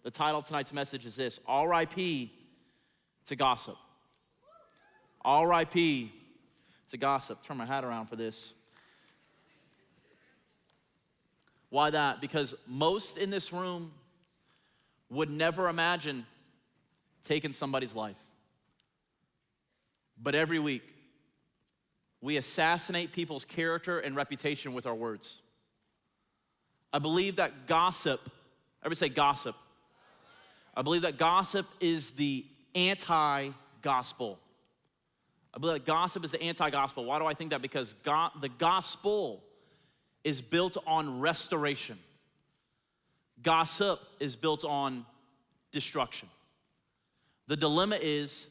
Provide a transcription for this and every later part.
The title of tonight's message is this: R.I.P. to gossip. R.I.P. to gossip. Turn my hat around for this. Why that? Because most in this room would never imagine taking somebody's life. But every week, we assassinate people's character and reputation with our words. I believe that gossip, everybody say gossip. I believe that gossip is the anti-gospel. I believe that gossip is the anti-gospel. Why do I think that? Because the gospel is built on restoration. Gossip is built on destruction. The dilemma is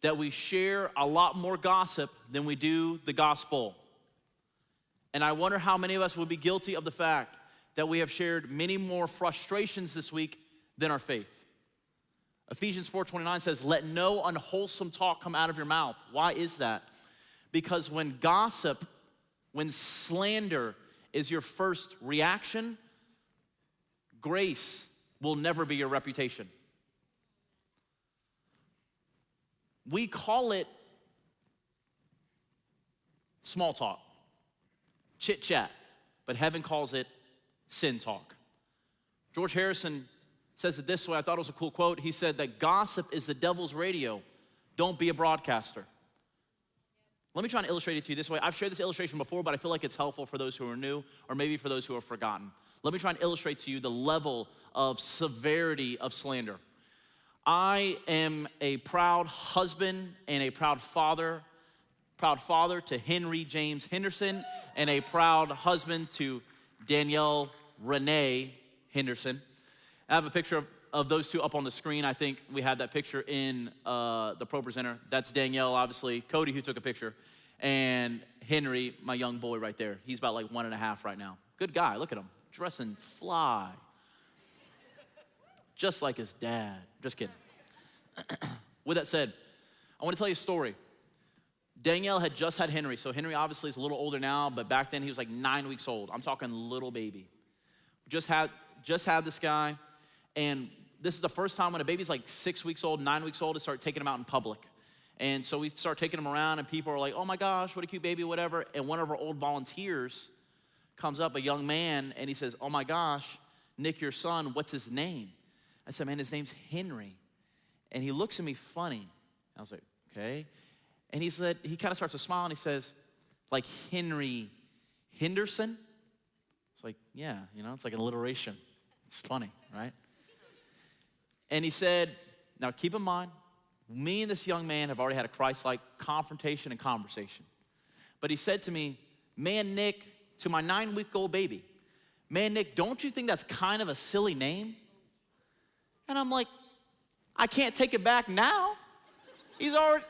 that we share a lot more gossip than we do the gospel. And I wonder how many of us would be guilty of the fact that we have shared many more frustrations this week than our faith. Ephesians 4:29 says, let no unwholesome talk come out of your mouth. Why is that? Because when gossip, when slander is your first reaction, grace will never be your reputation. We call it small talk, chit chat, but heaven calls it sin talk. George Harrison says it this way. I thought it was a cool quote. He said that gossip is the devil's radio. Don't be a broadcaster. Let me try and illustrate it to you this way. I've shared this illustration before, but I feel like it's helpful for those who are new or maybe for those who have forgotten. Let me try and illustrate to you the level of severity of slander. I am a proud husband and a proud father to Henry James Henderson, and a proud husband to Danielle Renee Henderson. I have a picture of those two up on the screen. I think we had that picture in the Pro Presenter. That's Danielle, obviously. Cody, who took a picture. And Henry, my young boy right there. He's about like 1.5 right now. Good guy, look at him. Dressing fly. Just like his dad. Just kidding. With that said, I want to tell you a story. Danielle had just had Henry. So Henry obviously is a little older now, but back then he was like 9 weeks old. I'm talking little baby. Just had this guy. And this is the first time when a baby's like 6 weeks old, 9 weeks old, to start taking him out in public. And so we start taking him around, and people are like, oh my gosh, what a cute baby, whatever. And one of our old volunteers comes up, a young man, and he says, oh my gosh, Nick, your son, what's his name? I said, man, his name's Henry. And he looks at me funny. I was like, okay. And he said, he kind of starts to smile, and he says, like Henry Henderson? It's like, yeah, it's like an alliteration. It's funny, right? And he said, now keep in mind, me and this young man have already had a Christ-like confrontation and conversation. But he said to me, man, Nick, to my 9-week-old baby, man, Nick, don't you think that's kind of a silly name? And I'm like, I can't take it back now. He's already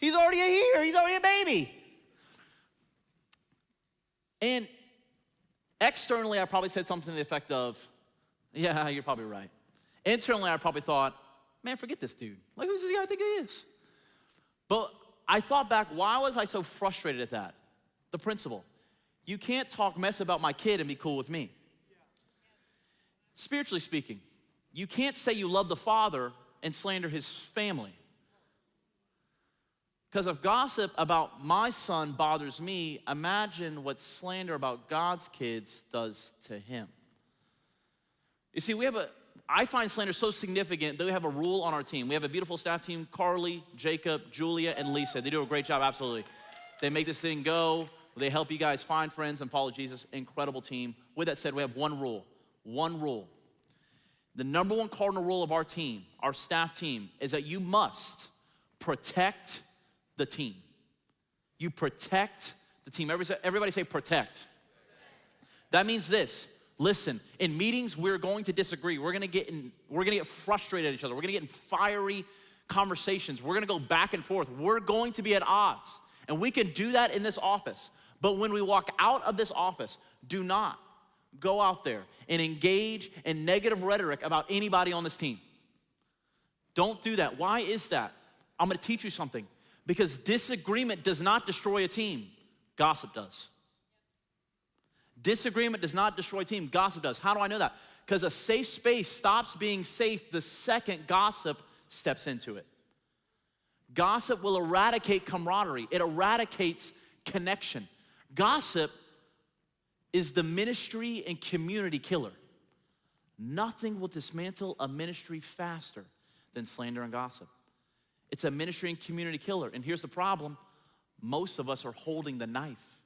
here. He's already a baby. And externally, I probably said something to the effect of, yeah, you're probably right. Internally, I probably thought, man, forget this dude. Like, who's this guy I think he is? But I thought back, why was I so frustrated at that? The principle. You can't talk mess about my kid and be cool with me. Spiritually speaking, you can't say you love the Father and slander his family. Because if gossip about my son bothers me, imagine what slander about God's kids does to him. You see, I find slander so significant that we have a rule on our team. We have a beautiful staff team, Carly, Jacob, Julia, and Lisa. They do a great job, absolutely. They make this thing go. They help you guys find friends and follow Jesus. Incredible team. With that said, we have one rule. One rule. The number one cardinal rule of our team, our staff team, is that you must protect the team. You protect the team. Everybody say protect. That means this. Listen, in meetings, we're going to disagree. We're gonna get frustrated at each other. We're gonna get in fiery conversations. We're gonna go back and forth. We're going to be at odds. And we can do that in this office. But when we walk out of this office, do not go out there and engage in negative rhetoric about anybody on this team. Don't do that. Why is that? I'm gonna teach you something. Because disagreement does not destroy a team. Gossip does. Disagreement does not destroy a team. Gossip does. How do I know that? Because a safe space stops being safe the second gossip steps into it. Gossip will eradicate camaraderie. It eradicates connection. Gossip is the ministry and community killer. Nothing will dismantle a ministry faster than slander and gossip. It's a ministry and community killer. And here's the problem. Most of us are holding the knife.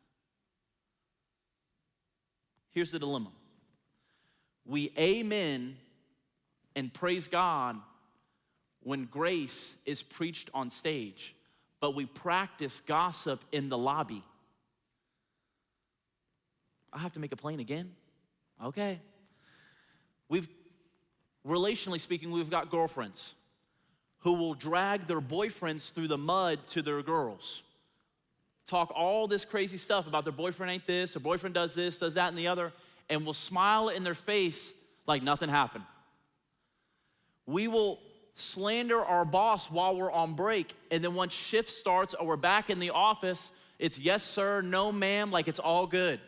Here's the dilemma. We amen and praise God when grace is preached on stage, but we practice gossip in the lobby. I have to make it plain again? Okay. Relationally speaking, we've got girlfriends who will drag their boyfriends through the mud to their girls. Talk all this crazy stuff about their boyfriend ain't this, their boyfriend does this, does that, and the other, and will smile in their face like nothing happened. We will slander our boss while we're on break, and then once shift starts or we're back in the office, it's yes sir, no ma'am, like it's all good.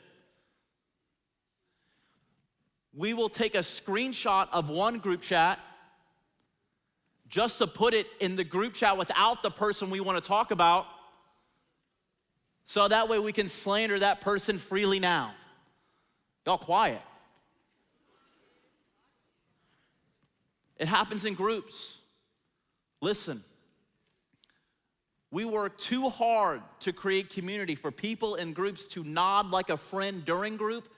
We will take a screenshot of one group chat just to put it in the group chat without the person we want to talk about, so that way we can slander that person freely now. Y'all quiet. It happens in groups. Listen, we work too hard to create community for people in groups to nod like a friend during group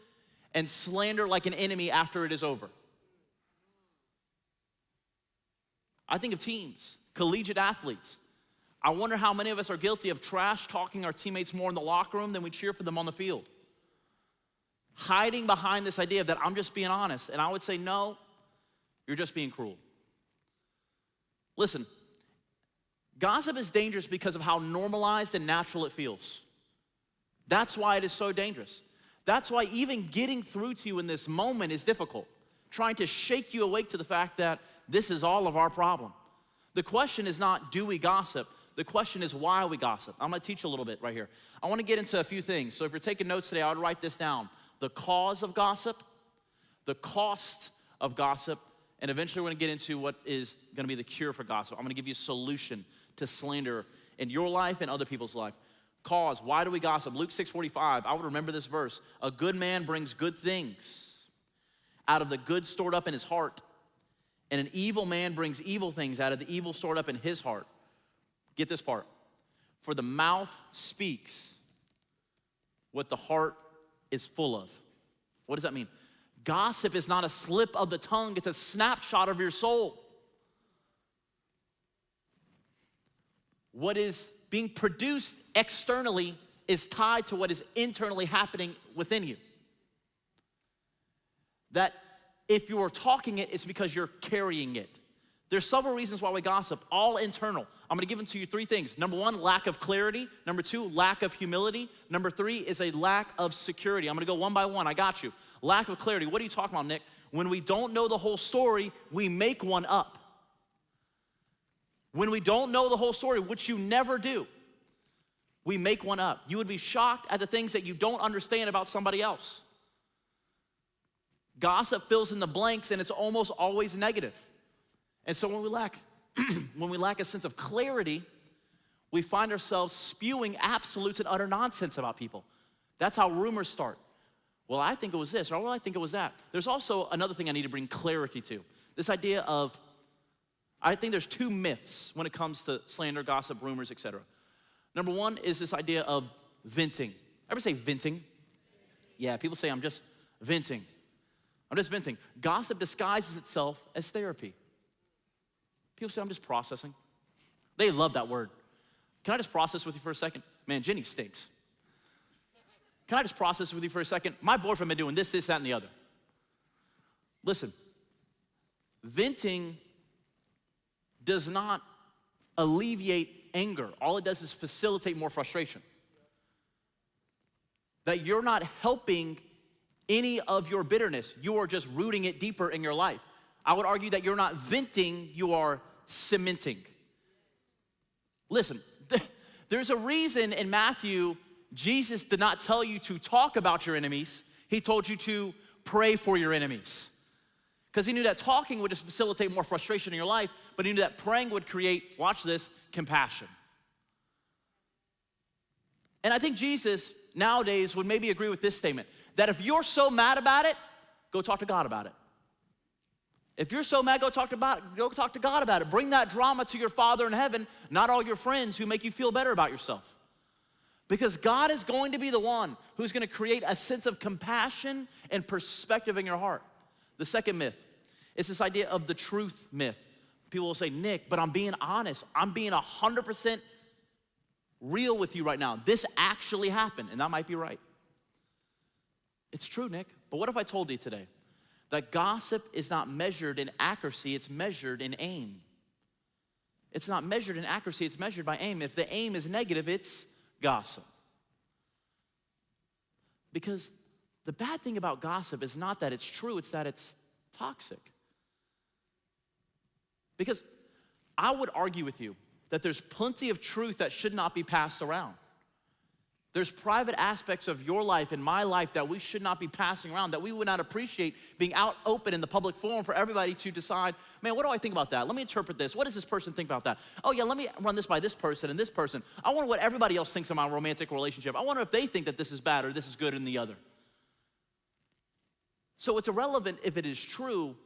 and slander like an enemy after it is over. I think of teams, collegiate athletes. I wonder how many of us are guilty of trash talking our teammates more in the locker room than we cheer for them on the field. Hiding behind this idea that I'm just being honest. And I would say, no, you're just being cruel. Listen, gossip is dangerous because of how normalized and natural it feels. That's why it is so dangerous. That's why even getting through to you in this moment is difficult. Trying to shake you awake to the fact that this is all of our problem. The question is not, do we gossip? The question is, why we gossip. I'm gonna teach you a little bit right here. I wanna get into a few things. So if you're taking notes today, I would write this down. The cause of gossip, the cost of gossip, and eventually we're gonna get into what is gonna be the cure for gossip. I'm gonna give you a solution to slander in your life and other people's life. Cause, why do we gossip? Luke 6:45, I would remember this verse. A good man brings good things out of the good stored up in his heart, and an evil man brings evil things out of the evil stored up in his heart. Get this part. For the mouth speaks what the heart is full of. What does that mean? Gossip is not a slip of the tongue, it's a snapshot of your soul. What is being produced externally is tied to what is internally happening within you. That if you are talking it, it's because you're carrying it. There's several reasons why we gossip, all internal. I'm gonna give them to you three things. Number one, lack of clarity. Number two, lack of humility. Number three is a lack of security. I'm gonna go one by one, I got you. Lack of clarity, what are you talking about, Nick? When we don't know the whole story, we make one up. When we don't know the whole story, which you never do, we make one up. You would be shocked at the things that you don't understand about somebody else. Gossip fills in the blanks and it's almost always negative. And so when we lack a sense of clarity, we find ourselves spewing absolutes and utter nonsense about people. That's how rumors start. Well, I think it was this, or well, I think it was that. There's also another thing I need to bring clarity to. This idea of, I think there's two myths when it comes to slander, gossip, rumors, etc. Number one is this idea of venting. Ever say venting? Yeah, people say I'm just venting. I'm just venting. Gossip disguises itself as therapy. People say I'm just processing. They love that word. Can I just process with you for a second? Man, Jenny stinks. Can I just process with you for a second? My boyfriend been doing this, that, and the other. Listen, venting does not alleviate anger. All it does is facilitate more frustration. That you're not helping any of your bitterness. You are just rooting it deeper in your life. I would argue that you're not venting, you are cementing. Listen, there's a reason in Matthew, Jesus did not tell you to talk about your enemies. He told you to pray for your enemies. Because he knew that talking would just facilitate more frustration in your life, but he knew that praying would create, watch this, compassion. And I think Jesus nowadays would maybe agree with this statement, that if you're so mad about it, go talk to God about it. If you're so mad, go talk to God about it. Bring that drama to your Father in heaven, not all your friends who make you feel better about yourself. Because God is going to be the one who's gonna create a sense of compassion and perspective in your heart. The second myth is this idea of the truth myth. People will say, Nick, but I'm being honest. I'm being 100% real with you right now. This actually happened, and that might be right. It's true, Nick, but what if I told you today that gossip is not measured in accuracy, it's measured in aim. It's not measured in accuracy, it's measured by aim. If the aim is negative, it's gossip. Because the bad thing about gossip is not that it's true, it's that it's toxic. Because I would argue with you that there's plenty of truth that should not be passed around. There's private aspects of your life and my life that we should not be passing around, that we would not appreciate being out open in the public forum for everybody to decide, man, what do I think about that? Let me interpret this. What does this person think about that? Oh yeah, let me run this by this person and this person. I wonder what everybody else thinks of my romantic relationship. I wonder if they think that this is bad or this is good in the other. So it's irrelevant if it is true.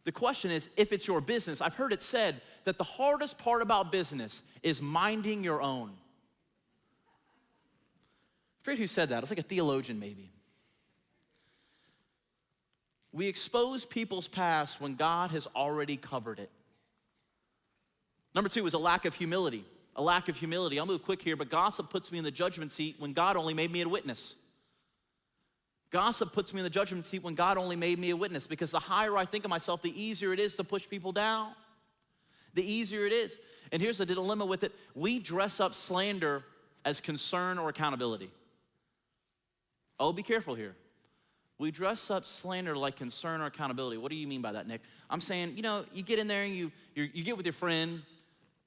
The question is, if it's your business. I've heard it said that the hardest part about business is minding your own. I forget who said that. It's like a theologian maybe. We expose people's past when God has already covered it. Number two is a lack of humility. A lack of humility. I'll move quick here, but gossip puts me in the judgment seat when God only made me a witness. Gossip puts me in the judgment seat when God only made me a witness, because the higher I think of myself, the easier it is to push people down. The easier it is. And here's the dilemma with it. We dress up slander as concern or accountability. Oh, be careful here. We dress up slander like concern or accountability. What do you mean by that, Nick? I'm saying, you get in there and you get with your friend,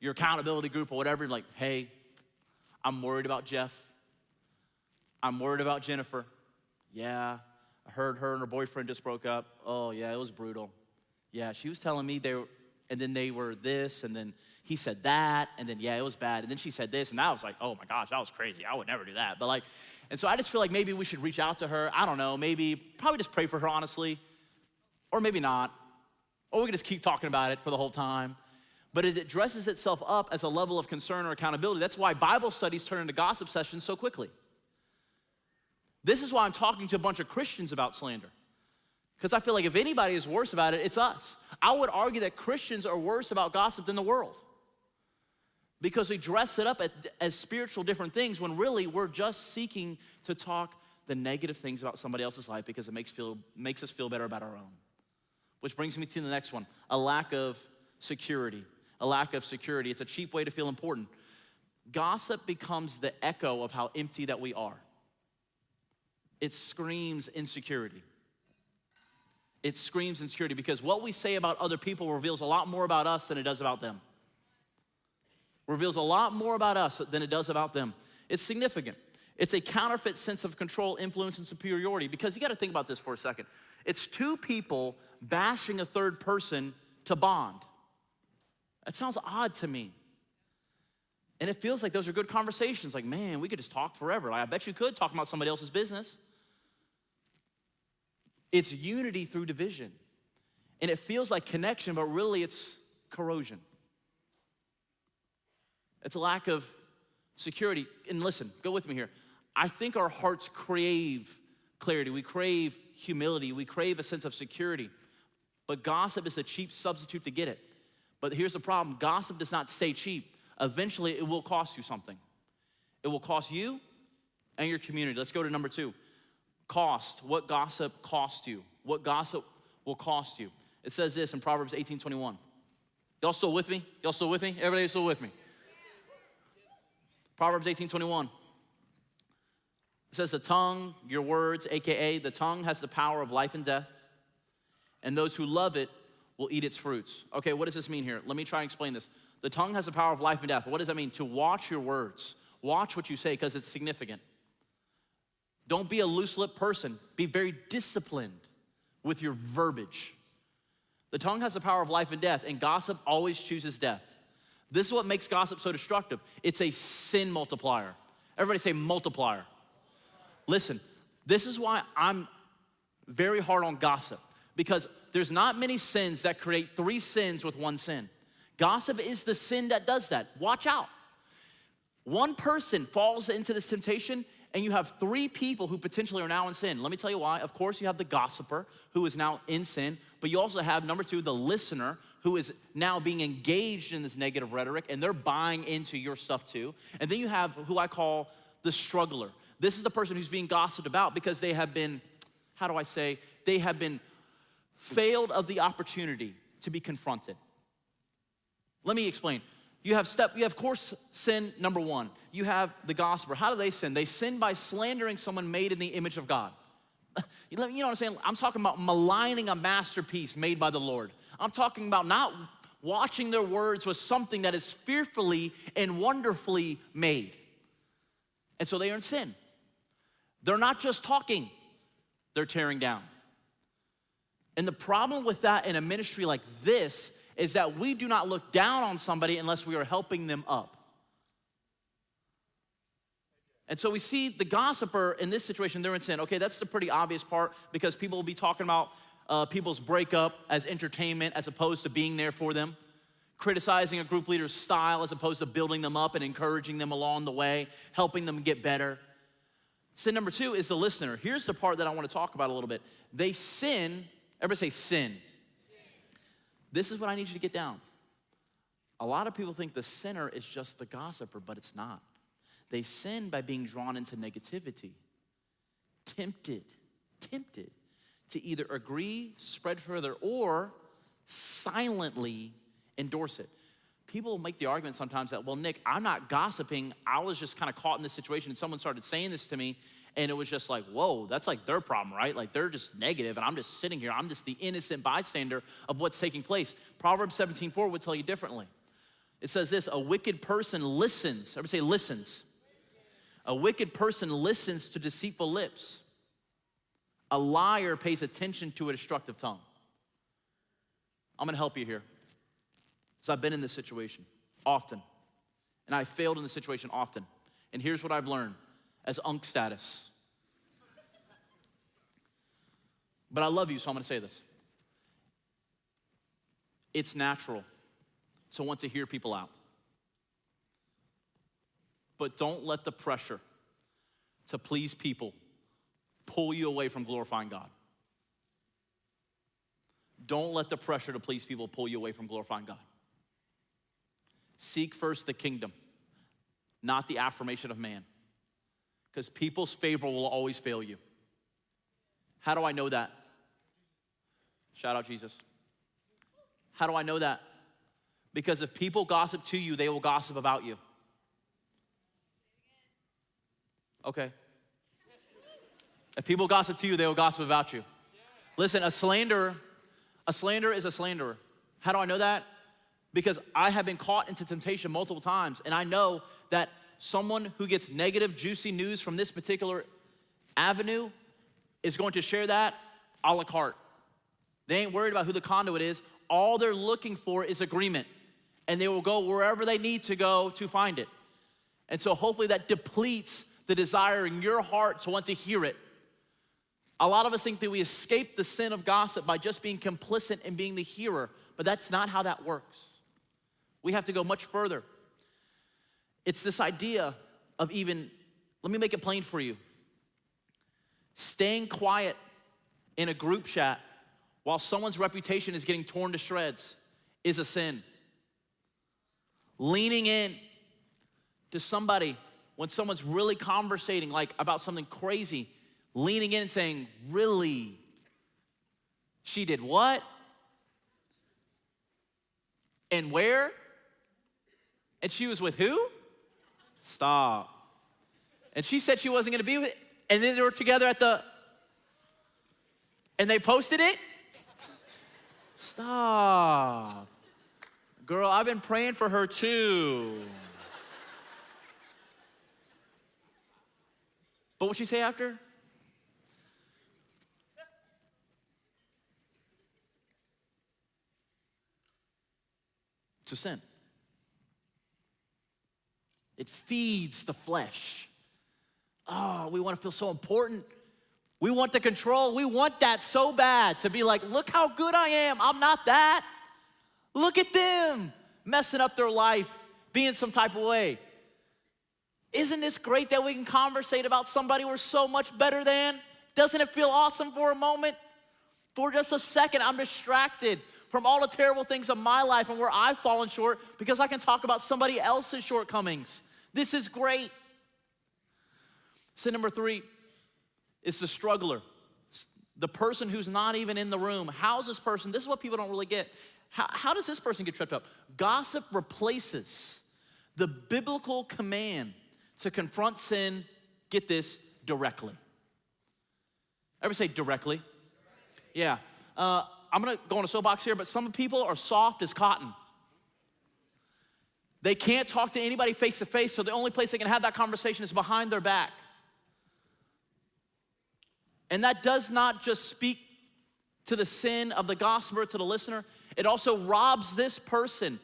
your accountability group or whatever, like, hey, I'm worried about Jeff. I'm worried about Jennifer. Yeah, I heard her and her boyfriend just broke up. Oh yeah, it was brutal. Yeah, she was telling me they were this, and then he said that, and then yeah, it was bad. And then she said this, and I was like, oh my gosh, that was crazy. I would never do that. But and so I just feel like maybe we should reach out to her. I don't know, probably just pray for her honestly, or maybe not. Or we can just keep talking about it for the whole time. But it dresses itself up as a level of concern or accountability. That's why Bible studies turn into gossip sessions so quickly. This is why I'm talking to a bunch of Christians about slander. Because I feel like if anybody is worse about it, it's us. I would argue that Christians are worse about gossip than the world. Because we dress it up as spiritual different things when really we're just seeking to talk the negative things about somebody else's life because it makes us feel better about our own. Which brings me to the next one, a lack of security. A lack of security. It's a cheap way to feel important. Gossip becomes the echo of how empty that we are. It screams insecurity. It screams insecurity because what we say about other people reveals a lot more about us than it does about them. Reveals a lot more about us than it does about them. It's significant. It's a counterfeit sense of control, influence, and superiority, because you gotta think about this for a second. It's two people bashing a third person to bond. That sounds odd to me. And it feels like those are good conversations. Like, man, we could just talk forever. I bet you could talk about somebody else's business. It's unity through division. And it feels like connection, but really it's corrosion. It's a lack of security. And listen, go with me here. I think our hearts crave clarity. We crave humility. We crave a sense of security. But gossip is a cheap substitute to get it. But here's the problem. Gossip does not stay cheap. Eventually, it will cost you something. It will cost you and your community. Let's go to number two. Cost. What gossip cost you? What gossip will cost you? It says this in Proverbs 18:21. Y'all still with me? Y'all still with me? Everybody still with me? Proverbs 18:21. It says the tongue, your words, AKA the tongue has the power of life and death, and those who love it will eat its fruits. Okay, what does this mean here? Let me try and explain this. The tongue has the power of life and death. What does that mean? To watch your words. Watch what you say because it's significant. Don't be a loose-lipped person. Be very disciplined with your verbiage. The tongue has the power of life and death, and gossip always chooses death. This is what makes gossip so destructive. It's a sin multiplier. Everybody say multiplier. Listen, this is why I'm very hard on gossip, because there's not many sins that create 3 sins with 1 sin. Gossip is the sin that does that. Watch out. One person falls into this temptation, and you have 3 people who potentially are now in sin. Let me tell you why. Of course, you have the gossiper who is now in sin, but you also have, number 2, the listener who is now being engaged in this negative rhetoric, and they're buying into your stuff too. And then you have who I call the struggler. This is the person who's being gossiped about because they have been, they have been failed of the opportunity to be confronted. Let me explain. You have course sin number 1. You have the gossiper. How do they sin? They sin by slandering someone made in the image of God. You know what I'm saying? I'm talking about maligning a masterpiece made by the Lord. I'm talking about not watching their words with something that is fearfully and wonderfully made. And so they are in sin. They're not just talking, they're tearing down. And the problem with that in a ministry like this is that we do not look down on somebody unless we are helping them up. And so we see the gossiper in this situation, they're in sin. Okay, that's the pretty obvious part, because people will be talking about people's breakup as entertainment as opposed to being there for them, criticizing a group leader's style as opposed to building them up and encouraging them along the way, helping them get better. Sin number 2 is the listener. Here's the part that I want to talk about a little bit. They sin, everybody say sin. This is what I need you to get down. A lot of people think the sinner is just the gossiper, but it's not. They sin by being drawn into negativity, tempted to either agree, spread further, or silently endorse it. People make the argument sometimes that, well, Nick, I'm not gossiping. I was just kind of caught in this situation, and someone started saying this to me, and it was just like, whoa, that's like their problem, right? Like they're just negative, and I'm just sitting here. I'm just the innocent bystander of what's taking place. Proverbs 17:4 would tell you differently. It says this: a wicked person listens. Everybody say listens. A wicked person listens to deceitful lips. A liar pays attention to a destructive tongue. I'm gonna help you here. So I've been in this situation often, and I failed in this situation often. And here's what I've learned as unk status. But I love you, so I'm gonna say this. It's natural to want to hear people out. But don't let the pressure to please people pull you away from glorifying God. Don't let the pressure to please people pull you away from glorifying God. Seek first the kingdom, not the affirmation of man. Because people's favor will always fail you. How do I know that? Shout out Jesus. How do I know that? Because if people gossip to you, they will gossip about you. Okay. If people gossip to you, they will gossip about you. Listen, a slanderer is a slanderer. How do I know that? Because I have been caught into temptation multiple times, and I know that someone who gets negative, juicy news from this particular avenue is going to share that a la carte. They ain't worried about who the conduit is. All they're looking for is agreement, and they will go wherever they need to go to find it. And so hopefully that depletes the desire in your heart to want to hear it. A lot of us think that we escape the sin of gossip by just being complicit and being the hearer, but that's not how that works. We have to go much further. It's this idea of even, let me make it plain for you. Staying quiet in a group chat while someone's reputation is getting torn to shreds is a sin. Leaning in to somebody when someone's really conversating like about something crazy, leaning in and saying, really? She did what? And where? And she was with who? Stop. And she said she wasn't gonna be with it. And then they were together and they posted it? Stop. Girl, I've been praying for her too. But what'd she say after? It's a sin. It feeds the flesh. Oh, we want to feel so important. We want the control. We want that so bad to be like, look how good I am. I'm not that. Look at them messing up their life, being some type of way. Isn't this great that we can conversate about somebody we're so much better than? Doesn't it feel awesome for a moment? For just a second, I'm distracted from all the terrible things of my life and where I've fallen short because I can talk about somebody else's shortcomings. This is great. Sin number 3 is the struggler. The person who's not even in the room. How's this person? This is what people don't really get. How does this person get tripped up? Gossip replaces the biblical command to confront sin, get this, directly. Ever say directly? Yeah. I'm gonna go on a soapbox here, but some people are soft as cotton. They can't talk to anybody face to face, so the only place they can have that conversation is behind their back. And that does not just speak to the sin of the gossiper, to the listener. It also robs this person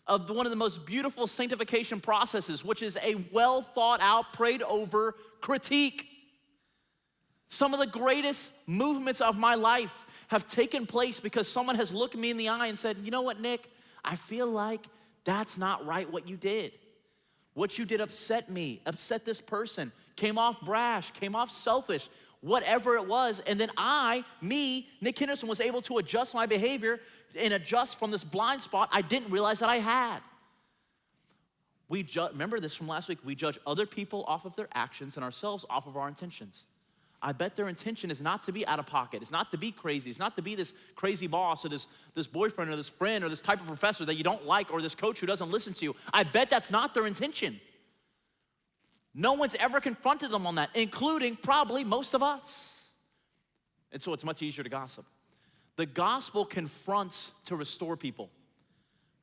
of one of the most beautiful sanctification processes, which is a well thought out, prayed over critique. Some of the greatest movements of my life have taken place because someone has looked me in the eye and said, you know what, Nick, I feel like that's not right what you did. What you did upset me, upset this person, came off brash, came off selfish, whatever it was. And then Nick Henderson, was able to adjust my behavior and adjust from this blind spot I didn't realize that I had. Remember this from last week, we judge other people off of their actions and ourselves off of our intentions. I bet their intention is not to be out of pocket. It's not to be crazy. It's not to be this crazy boss or this boyfriend or this friend or this type of professor that you don't like or this coach who doesn't listen to you. I bet that's not their intention. No one's ever confronted them on that, including probably most of us. And so it's much easier to gossip. The gospel confronts to restore people.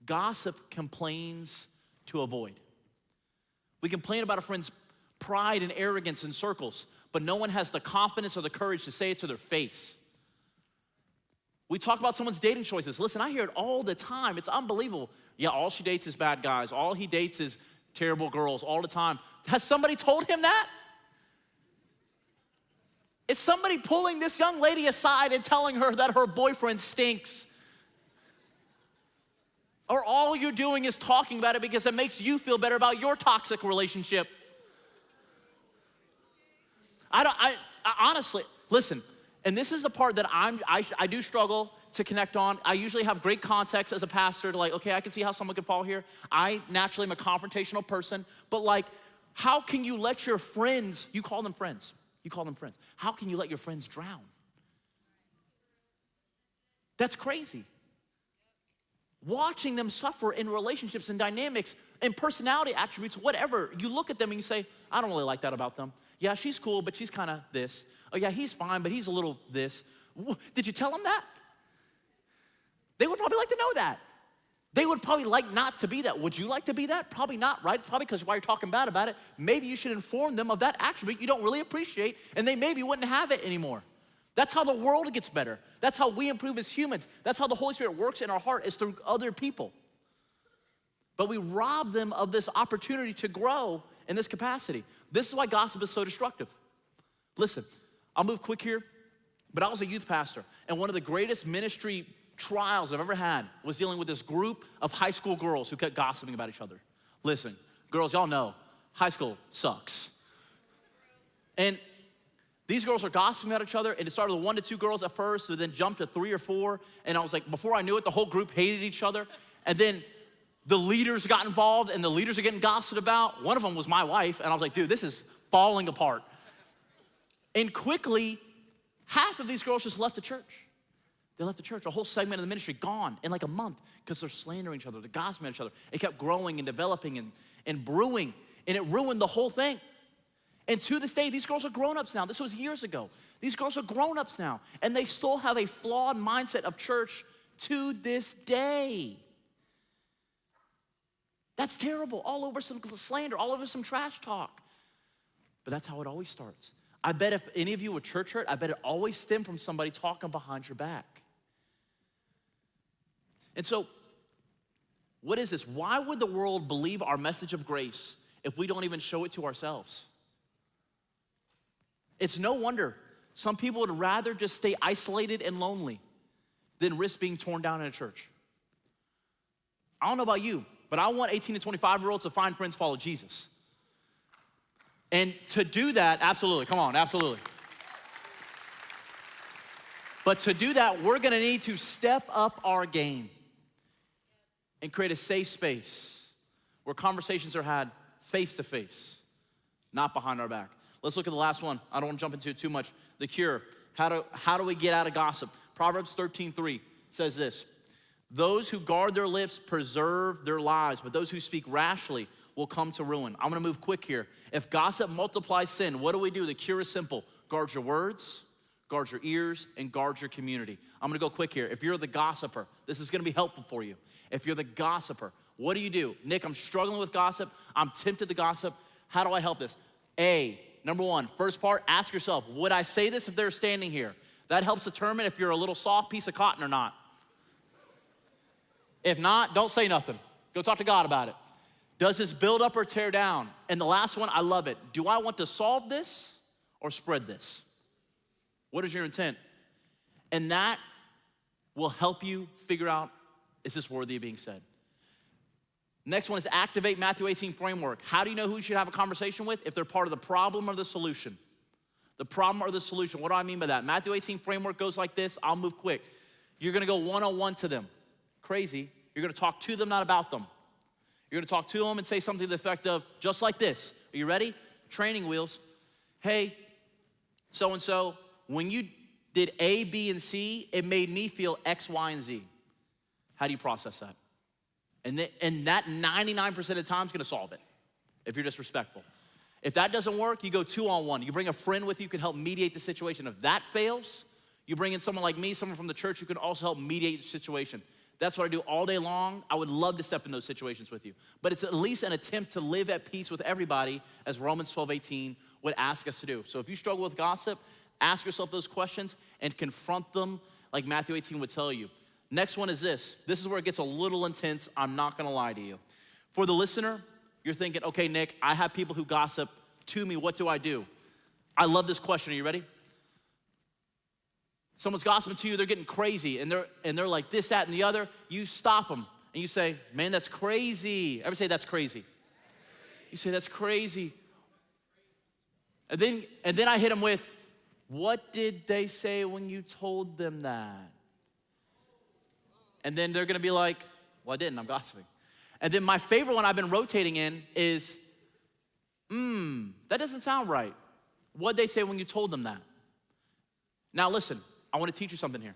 Gossip complains to avoid. We complain about a friend's pride and arrogance in circles, but no one has the confidence or the courage to say it to their face. We talk about someone's dating choices. Listen, I hear it all the time. It's unbelievable. Yeah, all she dates is bad guys. All he dates is terrible girls all the time. Has somebody told him that? Is somebody pulling this young lady aside and telling her that her boyfriend stinks? Or all you're doing is talking about it because it makes you feel better about your toxic relationship? I honestly, listen, and this is the part that I do struggle to connect on. I usually have great context as a pastor to like, okay, I can see how someone could fall here. I naturally am a confrontational person, but like, how can you let your friends, you call them friends. How can you let your friends drown? That's crazy. Watching them suffer in relationships and dynamics and personality attributes, whatever, you look at them and you say, I don't really like that about them. Yeah, she's cool, but she's kind of this. Oh yeah, he's fine, but he's a little this. Did you tell them that? They would probably like to know that. They would probably like not to be that. Would you like to be that? Probably not, right? Probably because while you're talking bad about it, maybe you should inform them of that attribute you don't really appreciate, and they maybe wouldn't have it anymore. That's how the world gets better. That's how we improve as humans. That's how the Holy Spirit works in our heart, is through other people. But we rob them of this opportunity to grow in this capacity. This is why gossip is so destructive. Listen, I'll move quick here, but I was a youth pastor, and one of the greatest ministry trials I've ever had was dealing with this group of high school girls who kept gossiping about each other. Listen, girls, y'all know, high school sucks. And these girls are gossiping about each other, and it started with 1 to 2 girls at first, but then jumped to 3 or 4, and I was like, before I knew it, the whole group hated each other, and then the leaders got involved, and the leaders are getting gossiped about. One of them was my wife, and I was like, dude, this is falling apart. And quickly, half of these girls just left the church. They left the church, a whole segment of the ministry gone in like a month because they're slandering each other, they're gossiping at each other. It kept growing and developing and brewing, and it ruined the whole thing. And to this day, these girls are grown-ups now. This was years ago. These girls are grown-ups now, and they still have a flawed mindset of church to this day. That's terrible. All over some slander, all over some trash talk. But that's how it always starts. I bet if any of you were church hurt, I bet it always stemmed from somebody talking behind your back. And so, What is this? Why would the world believe our message of grace if we don't even show it to ourselves? It's no wonder some people would rather just stay isolated and lonely than risk being torn down in a church. I don't know about you, but I want 18 to 25-year-olds to find friends, follow Jesus. And to do that, absolutely, come on, absolutely. But to do that, we're gonna need to step up our game and create a safe space where conversations are had face to face, not behind our back. Let's look at the last one. I don't wanna jump into it too much. The cure, how do we get out of gossip? Proverbs 13:3 says this: those who guard their lips preserve their lives, but those who speak rashly will come to ruin. I'm gonna move quick here. If gossip multiplies sin, what do? The cure is simple. Guard your words, guard your ears, and guard your community. I'm gonna go quick here. If you're the gossiper, this is gonna be helpful for you. If you're the gossiper, what do? Nick, I'm struggling with gossip. I'm tempted to gossip. How do I help this? Number one, first part, ask yourself, would I say this if they're standing here? That helps determine if you're a little soft piece of cotton or not. If not, don't say nothing. Go talk to God about it. Does this build up or tear down? And the last one, I love it. Do I want to solve this or spread this? What is your intent? And that will help you figure out, is this worthy of being said? Next one is activate Matthew 18 framework. How do you know who you should have a conversation with? If they're part of the problem or the solution. The problem or the solution. What do I mean by that? Matthew 18 framework goes like this. I'll move quick. You're gonna go one-on-one to them. Crazy. You're gonna talk to them, not about them. You're gonna talk to them and say something to the effect of, just like this. Are you ready? Training wheels. Hey, so-and-so, when you did A, B, and C, it made me feel X, Y, and Z. How do you process that? And that 99% of the time is gonna solve it, if you're disrespectful. If that doesn't work, you go two-on-one. You bring a friend with you who can help mediate the situation. If that fails, you bring in someone like me, someone from the church who can also help mediate the situation. That's what I do all day long. I would love to step in those situations with you. But it's at least an attempt to live at peace with everybody, as Romans 12:18 would ask us to do. So if you struggle with gossip, ask yourself those questions and confront them like Matthew 18 would tell you. Next one is this. This is where it gets a little intense. I'm not gonna lie to you. For the listener, you're thinking, okay, Nick, I have people who gossip to me. What do? I love this question. Are you ready? Someone's gossiping to you, they're getting crazy, and they're like this, that, and the other. You stop them, and you say, man, that's crazy. Everybody say, that's crazy. You say, that's crazy. And then I hit them with, what did they say when you told them that? And then they're gonna be like, well, I didn't, I'm gossiping. And then my favorite one I've been rotating in is, that doesn't sound right. What'd they say when you told them that? Now listen, I wanna teach you something here.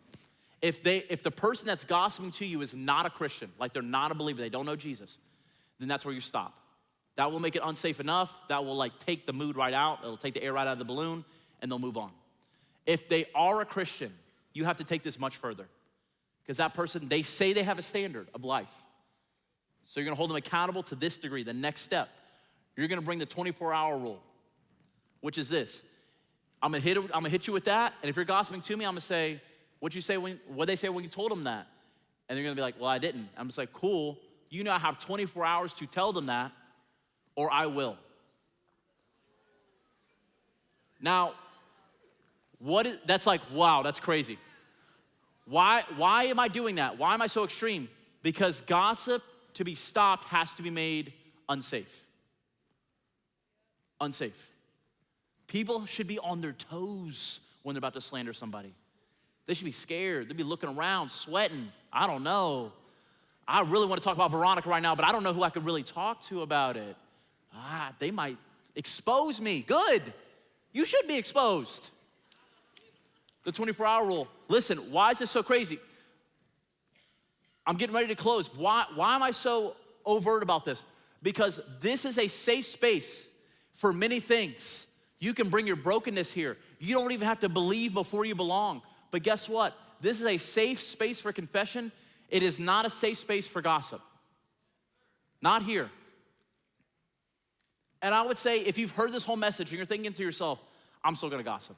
If the person that's gossiping to you is not a Christian, like they're not a believer, they don't know Jesus, then that's where you stop. That will make it unsafe enough, that will like take the mood right out, it'll take the air right out of the balloon, and they'll move on. If they are a Christian, you have to take this much further. Because that person, they say they have a standard of life. So you're gonna hold them accountable to this degree. The next step, you're gonna bring the 24-hour rule, which is this. I'm gonna hit you with that, and if you're gossiping to me, I'm gonna say, what'd they say when you told them that? And they're gonna be like, well, I didn't. I'm just like, cool, you now have 24 hours to tell them that, or I will. Now, that's like, wow, that's crazy. Why am I doing that? Why am I so extreme? Because gossip, to be stopped, has to be made unsafe. Unsafe. People should be on their toes when they're about to slander somebody. They should be scared. They'd be looking around, sweating. I don't know. I really want to talk about Veronica right now, but I don't know who I could really talk to about it. They might expose me. Good. You should be exposed. The 24-hour rule. Listen, why is this so crazy? I'm getting ready to close. Why am I so overt about this? Because this is a safe space for many things. You can bring your brokenness here. You don't even have to believe before you belong. But guess what? This is a safe space for confession. It is not a safe space for gossip. Not here. And I would say, if you've heard this whole message and you're thinking to yourself, I'm still gonna gossip.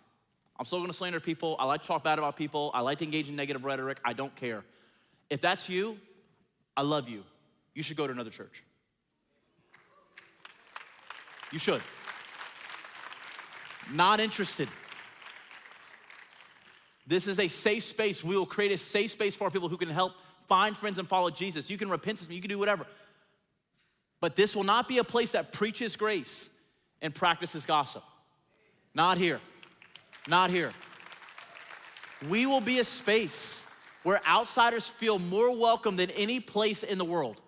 I'm still gonna slander people. I like to talk bad about people. I like to engage in negative rhetoric. I don't care. If that's you, I love you. you should go to another church. You should. Not interested. This is a safe space. We will create a safe space for our people who can help find friends and follow Jesus. You can repent, you can do whatever. But this will not be a place that preaches grace and practices gossip. Not here. Not here. We will be a space where outsiders feel more welcome than any place in the world.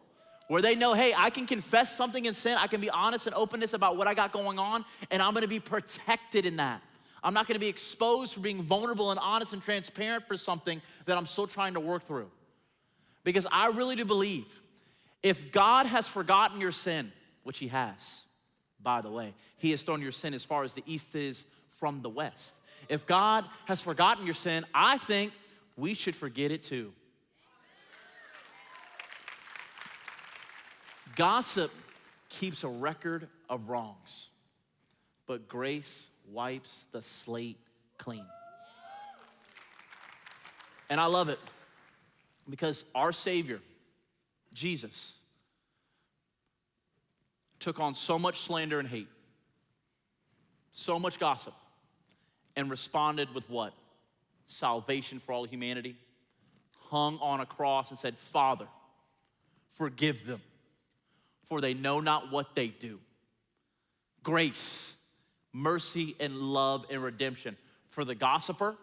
Where they know, hey, I can confess something in sin, I can be honest and openness about what I got going on, and I'm gonna be protected in that. I'm not gonna be exposed for being vulnerable and honest and transparent for something that I'm still trying to work through. Because I really do believe if God has forgotten your sin, which he has, by the way, he has thrown your sin as far as the east is from the west. If God has forgotten your sin, I think we should forget it too. Gossip keeps a record of wrongs, but grace wipes the slate clean. And I love it because our Savior, Jesus, took on so much slander and hate, so much gossip, and responded with what? Salvation for all humanity. Hung on a cross and said, Father, forgive them, for they know not what they do. Grace, mercy, and love and redemption for the gossiper,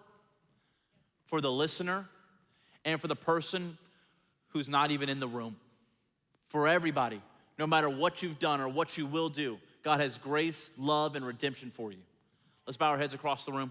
for the listener, and for the person who's not even in the room. For everybody, no matter what you've done or what you will do, God has grace, love, and redemption for you. Let's bow our heads across the room.